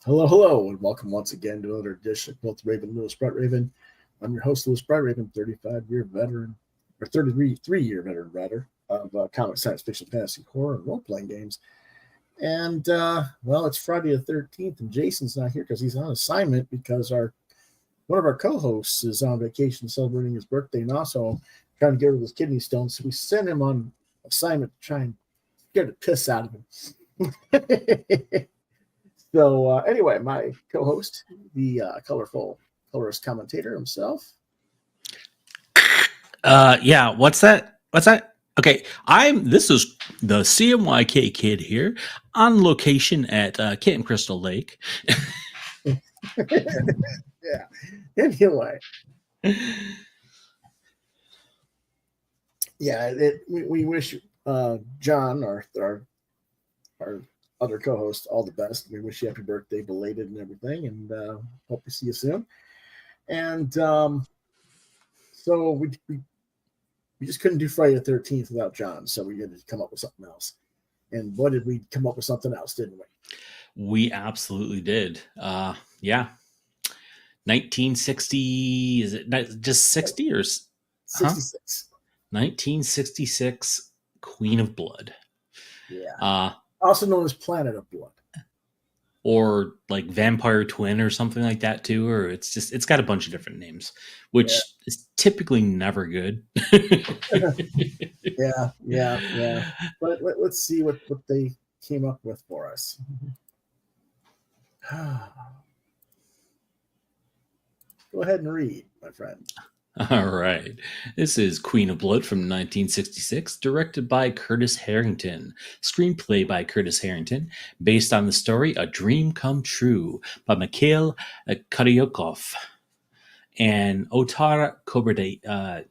Hello, hello, and welcome once again to another edition of Quoth Raven, Lewis Bright Raven. I'm your host, Lewis Bright Raven, 35-year veteran, or 33-year veteran, rather, of comic, science fiction, fantasy, horror, and role-playing games. And, well, it's Friday the 13th, and Jason's not here because he's on assignment because one of our co-hosts is on vacation celebrating his birthday and also trying to get rid of his kidney stones. So we sent him on assignment to try and get the piss out of him. So anyway, my co-host, the colorist commentator himself. Yeah, what's that? Okay, this is the CMYK kid here on location at Camp Crystal Lake. Yeah. Anyway. Yeah, we wish John, our other co-host, all the best. We wish you happy birthday, belated and everything, and hope to see you soon. And so we just couldn't do Friday the 13th without John, so we had to come up with something else. And what did we come up with? Something else, didn't we? We absolutely did. Yeah. 1960, is it just 60 or 66? 1966, Queen of Blood. Yeah. Also known as Planet of Blood. Or like Vampire Twin or something like that too, or it's got a bunch of different names, which is typically never good. Yeah. But let's see what they came up with for us. Go ahead and read, my friend. All right. This is Queen of Blood from 1966, directed by Curtis Harrington. Screenplay by Curtis Harrington, based on the story A Dream Come True by Mikhail Karyakov and Otar Koberides.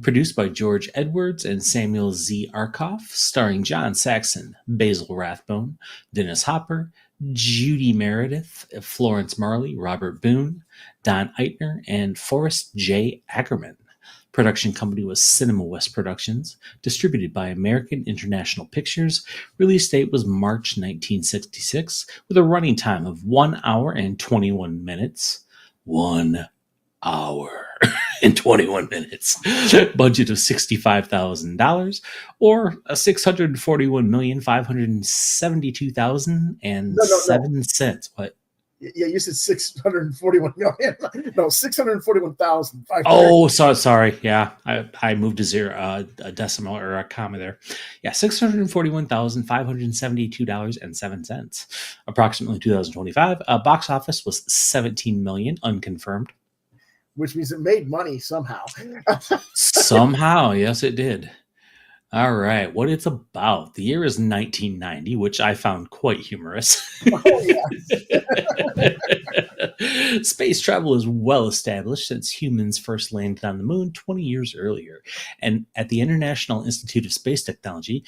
Produced by George Edwards and Samuel Z. Arkoff, starring John Saxon, Basil Rathbone, Dennis Hopper, Judy Meredith, Florence Marley, Robert Boone, Don Eitner, and Forrest J. Ackerman. Production company was Cinema West Productions, distributed by American International Pictures. Release date was March 1966, with a running time of 1 hour and 21 minutes. 1 hour and 21 minutes. Budget of $65,000 or $641,572,007. What? Yeah, you said 641 million. No, 641,000. Oh, sorry. Yeah, I moved a zero, a decimal or a comma there. Yeah, $641,572.07. Approximately 2025. Box office was 17 million, unconfirmed. Which means it made money somehow. Somehow, yes, it did. All right, what it's about. The year is 1990, which I found quite humorous. Oh, yeah. Space travel is well established since humans first landed on the moon 20 years earlier. And at the International Institute of Space Technology,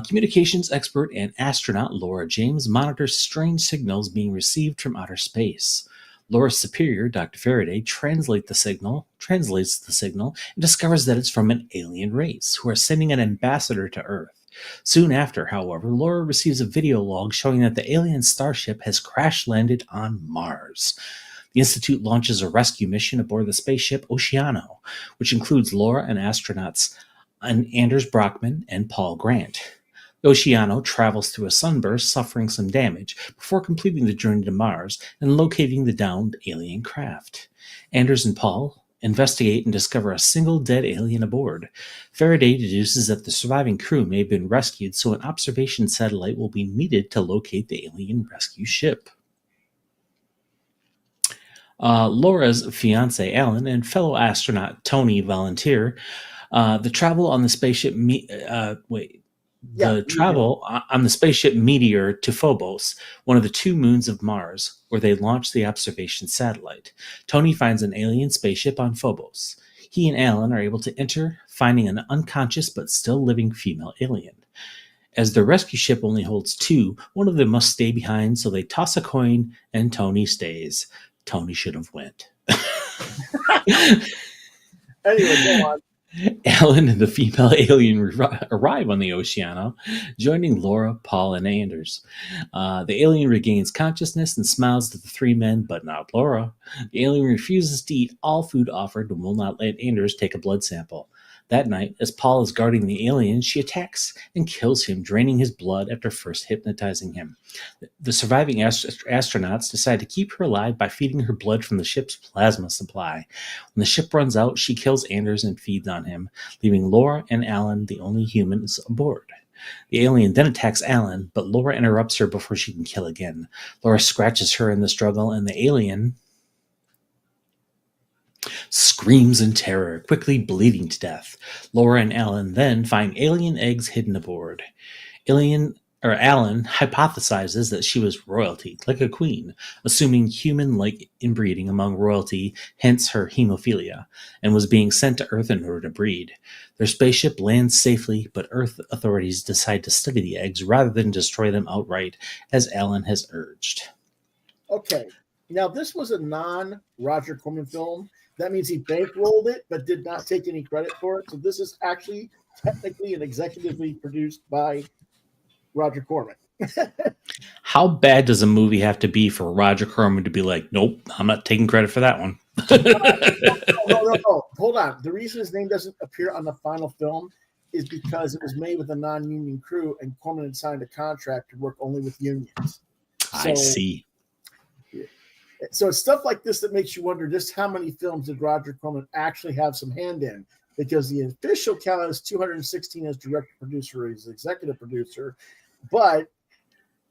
communications expert and astronaut Laura James monitors strange signals being received from outer space. Laura's superior, Dr. Faraday, translates the signal, and discovers that it's from an alien race who are sending an ambassador to Earth. Soon after, however, Laura receives a video log showing that the alien starship has crash-landed on Mars. The Institute launches a rescue mission aboard the spaceship Oceano, which includes Laura and astronauts Anders Brockman and Paul Grant. Oceano travels through a sunburst, suffering some damage, before completing the journey to Mars and locating the downed alien craft. Anders and Paul investigate and discover a single dead alien aboard. Faraday deduces that the surviving crew may have been rescued, so an observation satellite will be needed to locate the alien rescue ship. Laura's fiancé, Alan, and fellow astronaut Tony volunteer the travel on the spaceship on the spaceship Meteor to Phobos, one of the 2 moons of Mars, where they launch the observation satellite. Tony finds an alien spaceship on Phobos. He and Alan are able to enter, finding an unconscious but still living female alien. As the rescue ship only holds 2, one of them must stay behind, so they toss a coin, and Tony stays. Tony should have went. Anyway, go on. Alan and the female alien arrive on the Oceano, joining Laura, Paul, and Anders. The alien regains consciousness and smiles at the three men, but not Laura. The alien refuses to eat all food offered and will not let Anders take a blood sample. That night, as Paul is guarding the alien, she attacks and kills him, draining his blood after first hypnotizing him. The surviving astronauts decide to keep her alive by feeding her blood from the ship's plasma supply. When the ship runs out, she kills Anders and feeds on him, leaving Laura and Alan the only humans aboard. The alien then attacks Alan, but Laura interrupts her before she can kill again. Laura scratches her in the struggle, and the alien screams in terror, quickly bleeding to death. Laura and Alan then find alien eggs hidden aboard. Alan hypothesizes that she was royalty, like a queen, assuming human-like inbreeding among royalty, hence her hemophilia, and was being sent to Earth in order to breed. Their spaceship lands safely, but Earth authorities decide to study the eggs rather than destroy them outright, as Alan has urged. Okay, now this was a non-Roger Corman film. That means he bankrolled it, but did not take any credit for it. So this is actually technically and executively produced by Roger Corman. How bad does a movie have to be for Roger Corman to be like, nope, I'm not taking credit for that one? No. Hold on. The reason his name doesn't appear on the final film is because it was made with a non-union crew, and Corman had signed a contract to work only with unions. I see. So it's stuff like this that makes you wonder just how many films did Roger Corman actually have some hand in, because the official count is 216 as director producer, as executive producer, but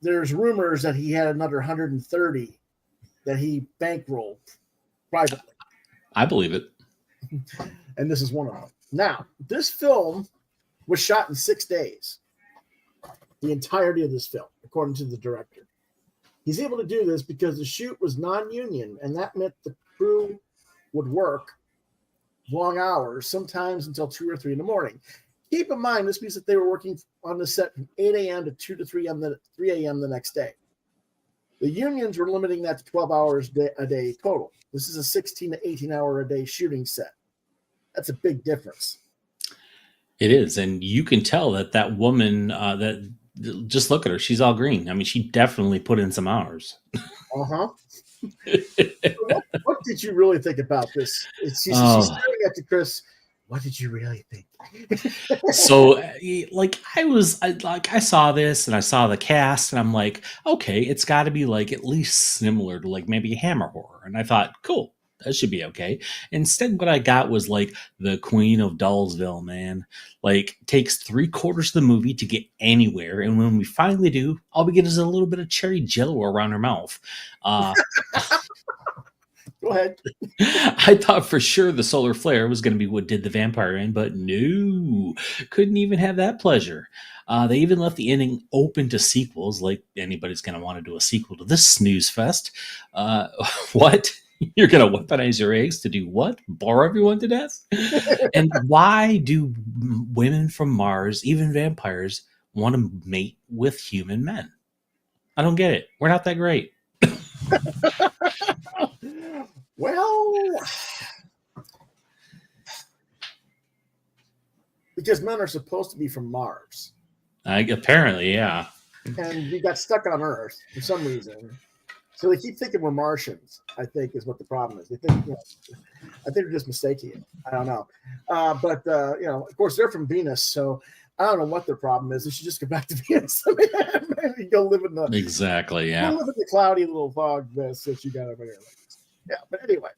there's rumors that he had another 130 that he bankrolled privately. I believe it. And this is one of them. Now, this film was shot in 6 days. The entirety of this film, according to the director. He's able to do this because the shoot was non-union, and that meant the crew would work long hours, sometimes until 2 or 3 in the morning. Keep in mind, this means that they were working on the set from 8 a.m. to 2 to 3 a.m. the next day. The unions were limiting that to 12 hours a day total. This is a 16 to 18 hour a day shooting set. That's a big difference. It is, and you can tell that woman just look at her. She's all green. I mean, she definitely put in some hours. Uh-huh. What did you really think about this? She's staring at you, Chris. What did you really think? So, I saw this and I saw the cast, and I'm like, okay, it's got to be like at least similar to like maybe Hammer horror. And I thought, cool, that should be okay. Instead, what I got was like the Queen of Dullsville, man. Like, takes 3/4 of the movie to get anywhere, and when we finally do, all we get is a little bit of cherry jello around her mouth. Go ahead. I thought for sure the solar flare was going to be what did the vampire in, but no, couldn't even have that pleasure. They even left the ending open to sequels, like anybody's going to want to do a sequel to this snooze fest. What? You're going to weaponize your eggs to do what? Bore everyone to death? And why do women from Mars, even vampires, want to mate with human men? I don't get it. We're not that great. Well, because men are supposed to be from Mars. Apparently, yeah. And we got stuck on Earth for some reason. So they keep thinking we're Martians, I think, is what the problem is. They think, I think they're just mistaking it. I don't know. But of course, they're from Venus, so I don't know what their problem is. They should just go back to Venus. Maybe go live in the Exactly, yeah. go live in the cloudy little fog mist that you got over there. Yeah, but anyway,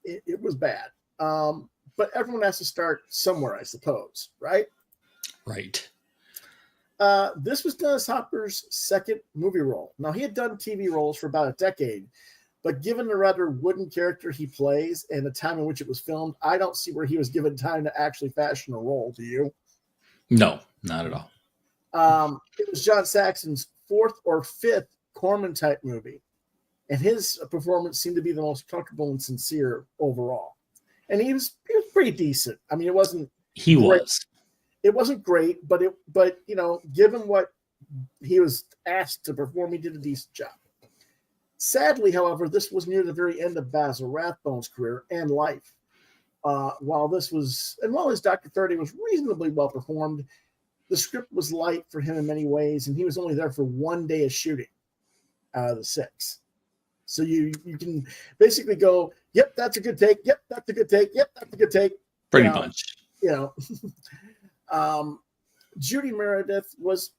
it was bad. But everyone has to start somewhere, I suppose, right? Right. This was Dennis Hopper's second movie role. Now, he had done TV roles for about a decade, but given the rather wooden character he plays and the time in which it was filmed, I don't see where he was given time to actually fashion a role. Do you? No, not at all. It was John Saxon's 4th or 5th Corman-type movie, and his performance seemed to be the most comfortable and sincere overall. And he was pretty decent. I mean, it wasn't. He great. was. It wasn't great, but given what he was asked to perform, he did a decent job. Sadly, however, this was near the very end of Basil Rathbone's career and life. While his Dr. Faraday was reasonably well performed, the script was light for him in many ways, and he was only there for 1 day of shooting out of the 6. So you can basically go, yep, that's a good take. Yep, that's a good take. Yep, that's a good take. Pretty much. Judy Meredith was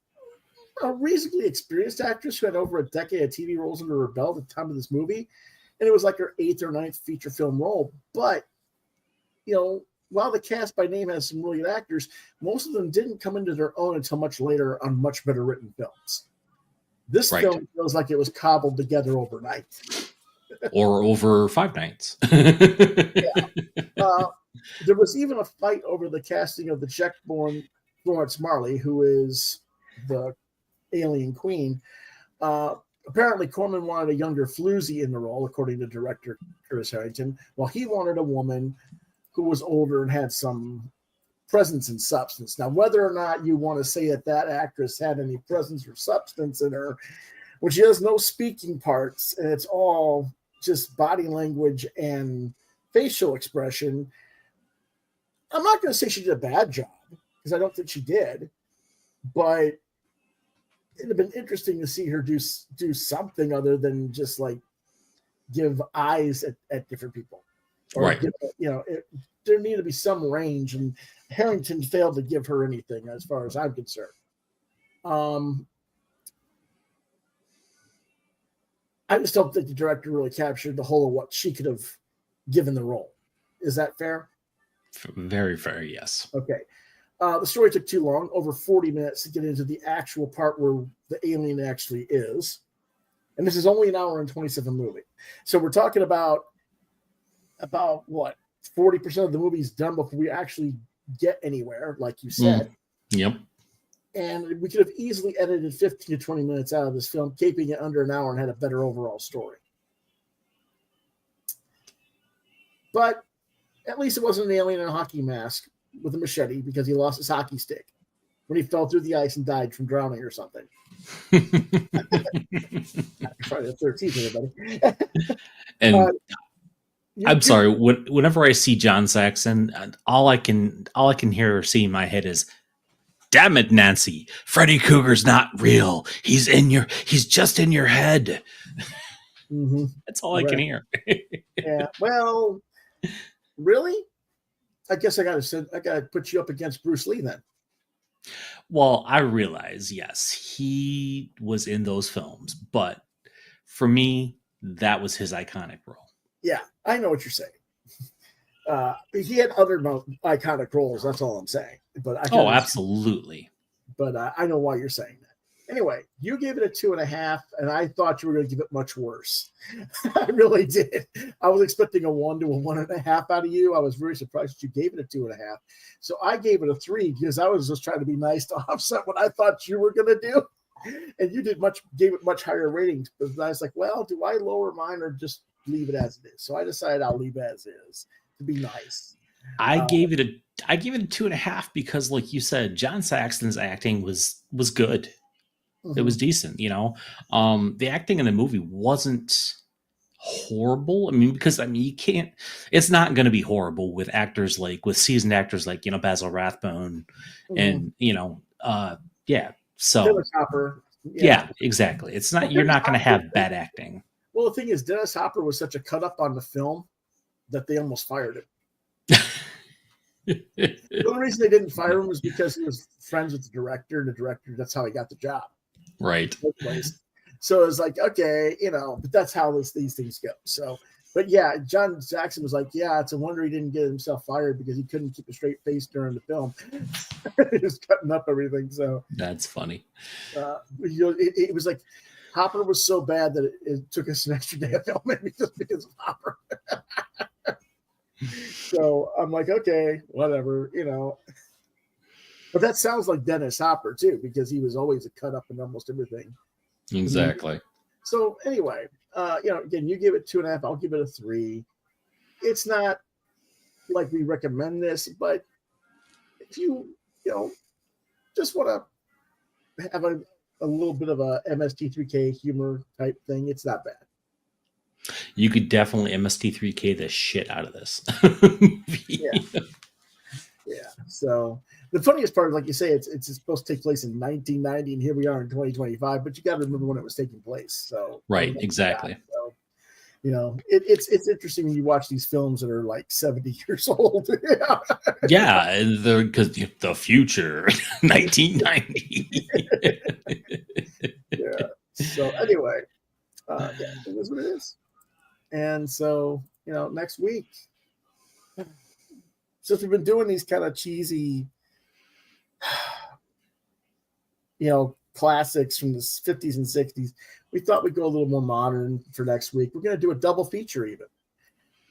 a reasonably experienced actress who had over a decade of TV roles under her belt at the time of this movie. And it was like her 8th or 9th feature film role. But, while the cast by name has some really good actors, most of them didn't come into their own until much later on much better written films. This film feels like it was cobbled together overnight. Or over 5 nights. There was even a fight over the casting of the Czech-born Florence Marley, who is the alien queen. Apparently, Corman wanted a younger Floozy in the role, according to director Chris Harrington, while he wanted a woman who was older and had some presence and substance. Now, whether or not you want to say that actress had any presence or substance in her, when she has no speaking parts and it's all just body language and facial expression, I'm not going to say she did a bad job, because I don't think she did, but it'd have been interesting to see her do something other than just like give eyes at different people. Or there needed to be some range, and Harrington failed to give her anything as far as I'm concerned. I just don't think the director really captured the whole of what she could have given the role. Is that fair? Very fair, yes. Okay. The story took too long, over 40 minutes to get into the actual part where the alien actually is. And this is only an hour and 27 movie. So we're talking about what? 40% of the movie is done before we actually get anywhere, like you said. Yep. And we could have easily edited 15 to 20 minutes out of this film, keeping it under an hour, and had a better overall story. But at least it wasn't an alien in a hockey mask with a machete, because he lost his hockey stick when he fell through the ice and died from drowning or something. Friday the 13th, everybody. And I'm sorry. Whenever I see John Saxon, all I can hear or see in my head is, "Damn it, Nancy! Freddy Krueger's not real. He's just in your head." Mm-hmm. That's all I can hear. Yeah. Well, really? I guess I gotta put you up against Bruce Lee then. Well, I realize, yes, he was in those films, but for me, that was his iconic role. Yeah, I know what you're saying. He had other iconic roles. That's all I'm saying. But absolutely. But I know why you're saying that. Anyway, you gave it a 2.5, and I thought you were going to give it much worse. I really did. I was expecting a 1 to a 1.5 out of you. I was very surprised that you gave it a 2.5. So I gave it a 3, because I was just trying to be nice to offset what I thought you were going to do. And you gave it much higher ratings. But I was like, well, do I lower mine or just leave it as it is? So I decided I'll leave it as is to be nice. I gave it a 2.5 because, like you said, John Saxon's acting was good. Mm-hmm. It was decent, The acting in the movie wasn't horrible. Because you can't. It's not going to be horrible with seasoned actors like Basil Rathbone, mm-hmm. and So Dennis Hopper. Yeah, exactly. It's not. You're not going to have bad acting. Well, the thing is, Dennis Hopper was such a cut up on the film that they almost fired him. The only reason they didn't fire him was because he was friends with the director, and the director, that's how he got the job. Right. So it's like, okay, but that's how these things go. So, but yeah, John Saxon was like, yeah, it's a wonder he didn't get himself fired, because he couldn't keep a straight face during the film. He was cutting up everything. So that's funny. It was like, Hopper was so bad that it took us an extra day of filming just because of Hopper. So I'm like, okay, whatever, But that sounds like Dennis Hopper too, because he was always a cut up in almost everything. Exactly. So anyway, again, you give it 2.5, I'll give it a 3. It's not like we recommend this, but if you just want to have a little bit of a MST3K humor type thing, it's not bad. You could definitely MST3K the shit out of this movie. Yeah. So the funniest part, like you say, it's supposed to take place in 1990, and here we are in 2025. But you got to remember when it was taking place. So Right, exactly. So, it's interesting when you watch these films that are like 70 years old. Yeah, because the future, 1990. Yeah. So anyway, it is what it is. And so, next week, since we've been doing these kind of cheesy, classics from the 50s and 60s, we thought we'd go a little more modern for next week. We're going to do a double feature even.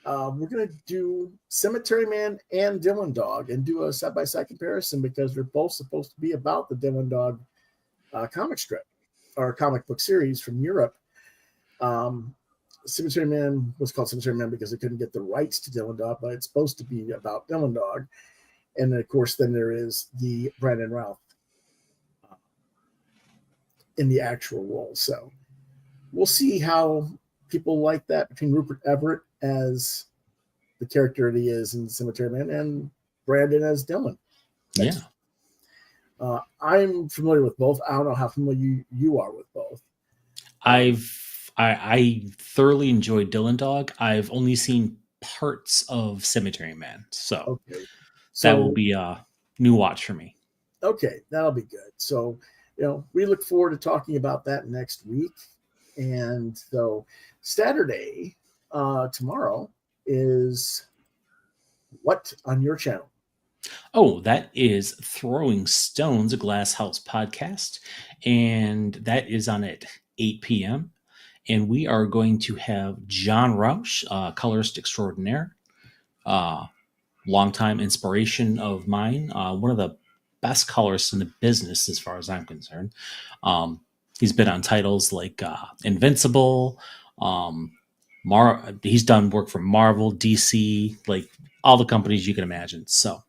We're going to do Cemetery Man and Dylan Dog and do a side-by-side comparison because they're both supposed to be about the Dylan Dog comic strip or comic book series from Europe. Cemetery Man was called Cemetery Man because they couldn't get the rights to Dylan Dog, but it's supposed to be about Dylan Dog. And then, of course, then there is the Brandon Routh in the actual role. So we'll see how people like that between Rupert Everett as the character that he is in Cemetery Man and Brandon as Dylan. Yeah. I'm familiar with both. I don't know how familiar you are with both. I thoroughly enjoyed Dylan Dog. I've only seen parts of Cemetery Man, so that will be a new watch for me. Okay, that'll be good. So, we look forward to talking about that next week. And so Saturday, tomorrow, is what on your channel? Oh, that is Throwing Stones, a Glass House podcast. And that is on at 8 p.m. And we are going to have John Roush, colorist extraordinaire, longtime inspiration of mine, one of the best colorists in the business as far as I'm concerned. He's been on titles like Invincible. He's done work for Marvel, DC, like all the companies you can imagine. So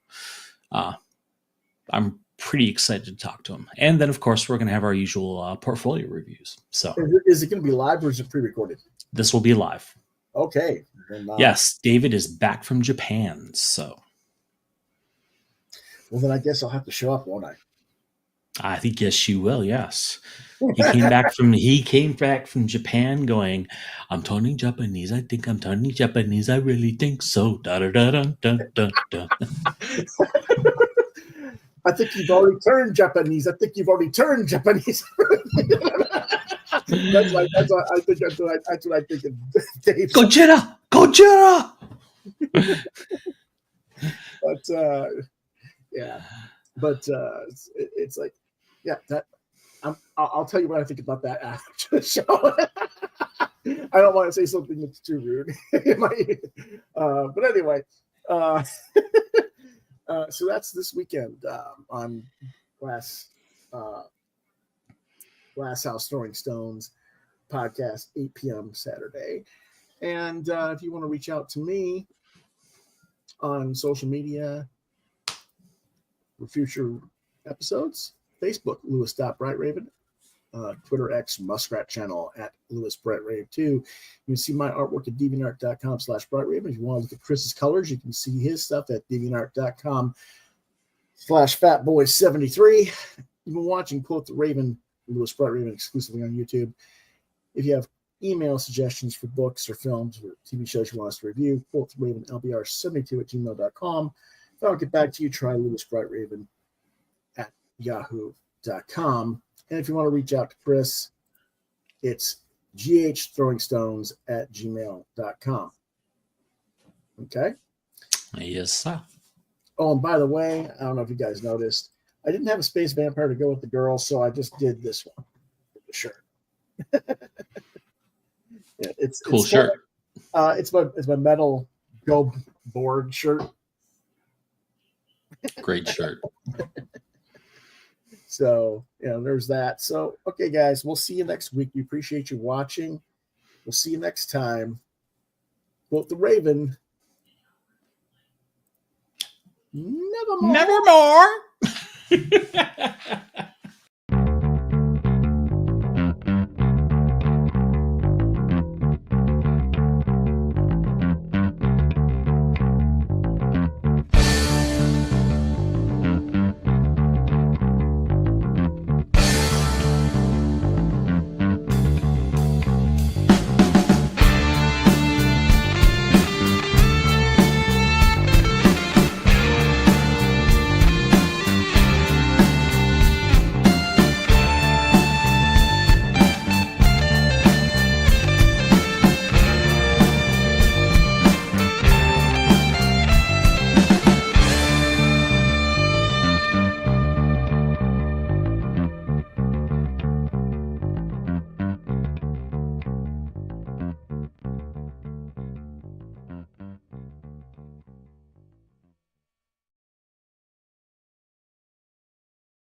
I'm pretty excited to talk to him. And then, of course, we're going to have our usual portfolio reviews. So is it going to be live or is it pre-recorded? This will be live. Okay. Yes, David is back from Japan. So. Well, then I guess I'll have to show up, won't I? I think yes, you will. Yes, he came back from Japan, going, "I'm turning Japanese. I think I'm turning Japanese. I really think so." Da da da da da da da. I think you've already turned Japanese. That's what I think. That's what I think of Dave. Gojira, Gojira. But yeah, but it's like, yeah, that I'll tell you what I think about that after the show. I don't want to say something that's too rude. But anyway, so that's this weekend on Glass House Throwing Stones podcast, 8 p.m. Saturday. And if you want to reach out to me on social media for future episodes, Facebook, Lewis.BrightRaven, Twitter X Muskrat Channel at LewisBrightRave2. You can see my artwork at deviantart.com/BrightRaven. If you want to look at Chris's colors, you can see his stuff at deviantart.com/fatboy73. You've been watching Quoth the Raven, Lewis Bright Raven exclusively on YouTube. If you have email suggestions for books or films or TV shows you want us to review, quothravenlbr72@gmail.com. If I don't get back to you, try lewisbrightraven@yahoo.com. And if you want to reach out to Chris, it's ghthrowingstones@gmail.com. Okay? Yes, sir. Oh, and by the way, I don't know if you guys noticed, I didn't have a space vampire to go with the girl, so I just did this one with the shirt. Yeah, it's cool shirt. It's my metal go board shirt. Great shirt. So, there's that. So, okay, guys, we'll see you next week. We appreciate you watching. We'll see you next time. Quoth the Raven. Nevermore. Nevermore.